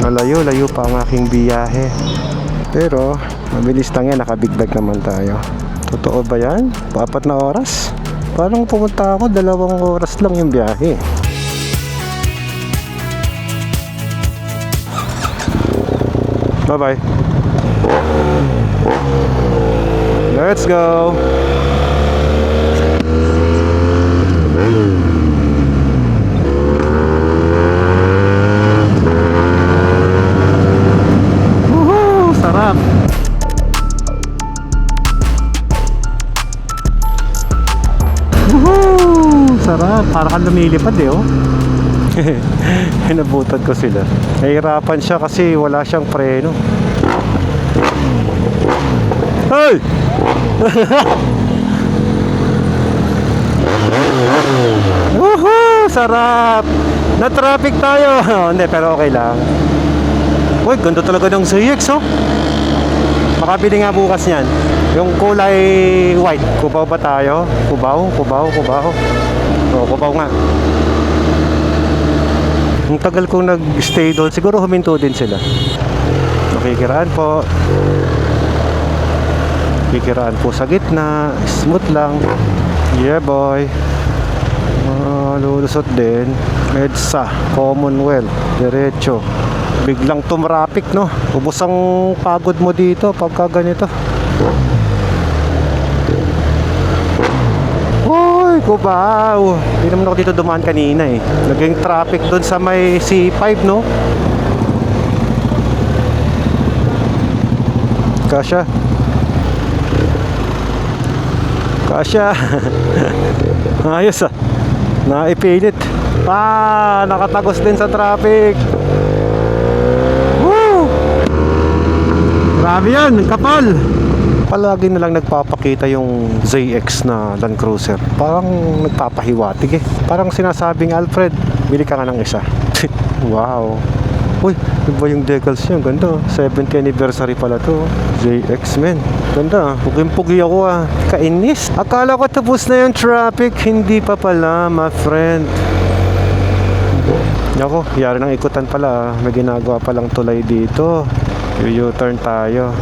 Malayo-layo pa ang aking biyahe. Pero mabilis lang yan, nakabig bag naman tayo. Totoo ba yan? 4 na oras? Parang pumunta ako, 2 oras lang yung biyahe. Bye bye. Let's go. Woohoo! Sarap. Woohoo! Sarap. Para kang lumilipad eh, oh. Hinabutan ko sila. Nahihirapan siya kasi wala siyang preno. Hey! Woohoo! Sarap! Na-traffic tayo. Hindi, pero okay lang. Uy, ganda talaga ng ZX, oh. Makabili nga bukas niyan. Yung kulay white. Cubao ba tayo? Cubao? Oo, Cubao nga. Ang tagal kong nag-stay doon, siguro huminto din sila. Nakikiraan po. Nakikiraan po sa gitna. Smooth lang. Yeah boy. Lulusot din. EDSA, Commonwealth, diretso. Biglang tumrapik, no? Ubos ang pagod mo dito pagka ganito. Uy, Cubao. Hindi naman ako dito dumaan kanina eh. Naging traffic doon sa may C5, no? Kasya. Ayos ah. Naipilit. Nakatagos din sa traffic. Woo! Grabe yan, kapal. Palagi na lang nagpapakita yung ZX na Land Cruiser. Parang nagpapahiwatig eh. Parang sinasabing, Alfred, bili ka nga ng isa. Wow. Uy, iba yung decals niya. Ganda. 70th anniversary pala to. ZX, men. Ganda. Puging-pugi ako ah. Kainis. Akala ko tapos na yung traffic. Hindi pa pala, my friend. Ako, yari ng ikutan pala. May ginagawa palang tulay dito. U-turn tayo.